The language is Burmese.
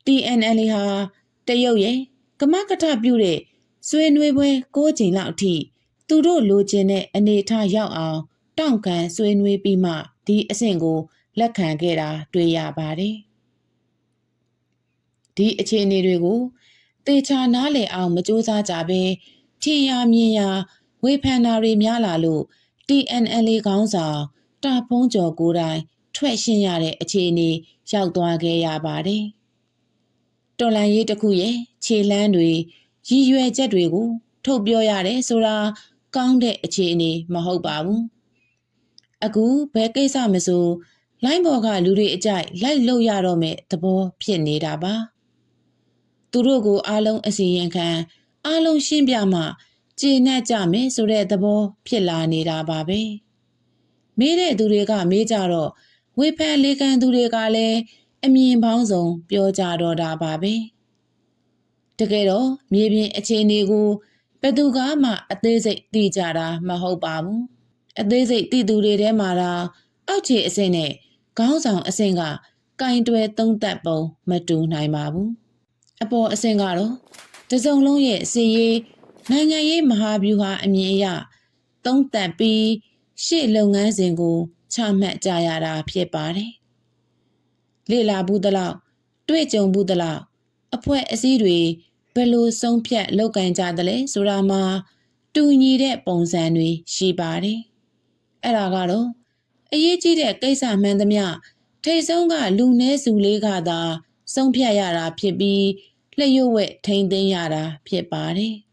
TNLA ဟာတရုတ်ရဲ့ကမကထပြုတဲ့ဆွေးနွေးပွဲ6 ချိန်လောက်အထိသူတို့လိုချင်တဲ့အနေအထားရောက်အောင်တောင့်ခံဆွေးနွေးပြီးမှဒီအဆင့်ကိုလက်ခံခဲ့တာတွေ့ရပါတယ်။ဒီအခြေအနေတွေကိုသေချာနားလည်အောင်မကြိုးစားကြဘဲထင်ရမြင်ရဝေဖန်တာတွေများလာလို့ TNLA ခေါင်းဆောင်တာဖုံးကျော်ကိုယ်တိုင်ထွက်ရှင်းရတဲ့အခြေအနေရောက်သွားခဲ့ရပါတယ်။တော်လှန်ရေးတစ်ခုရဲ့ခြေလှမ်းတွေရည်ရွယ်ချက်တွေကိုထုတ်ပြောရတယ်ဆိုတာကောင်းတဲ့အခြေအနေမဟုတ်ပါဘူး။အခုဘယ်ကိစ္စမဆိုလိုင်းပေါ်ကလူတွေအကြိုက်လိုက်လို့ရတော့မဲ့သဘောဖြစ်နေတာပါ။သူတို့ကိုအားလုံးအစီရင်ခံအားလုံးရှင်းပြမှကျေနပ်ကြမယ်ဆိုတဲ့သဘောဖြစ်လာနေတာပါပဲ။မေးတဲ့သူတွေကမေးကြတော့ဝေဖန်လေကန်သူတွေကလည်းအမြင်ပေါင်းစုံပြောကြတော့တာပါပဲ။တကယ်တော့မြေပြင်အခြေအနေကိုဘယ်သူကမှအသေးစိတ်သိကြတာမဟုတ်ပါဘူး။အသေးစိတ်သိသူတွေထဲမှာတော့အောက်ခြေအဆင့်နဲ့ခေါင်းဆောင်အဆင့်ကကင်တွယ်သုံးသပ်ပုံမတူနိုင်ပါဘူး။အပေါ်အဆင့်ကတော့တစုံလုံးရဲ့စီရေးနိုင်ငံရေးမဟာဗျူဟာအမြင်အရသုံးသပ်ပြီးရှေ့လုပ်ငန်းစဉ်ကိုချမှတ်ကြရတာဖြစ်ပါတယ်။လေ့လာဘူးသလောက်တွေ့ကြုံဘူးသလောက်အဖွဲ့အစည်းတွေဘယ်လိုဆုံးဖြတ်လုပ်ကင်ကြသလဲဆိုတာမှာတူညီတဲ့ပုံစံတွေရှိပါတယ်။အဲ့ဒါကတော့အရေးကြီးတဲ့ကိစ္စမှန်သမျှထိတ်ဆုံးကလူနည်းစုလေးကသာဆုံးဖြတ်ရတာဖြစ်ပြီးလျှို့ဝှက်ထိန်းသိမ်းရတာဖြစ်ပါတယ်။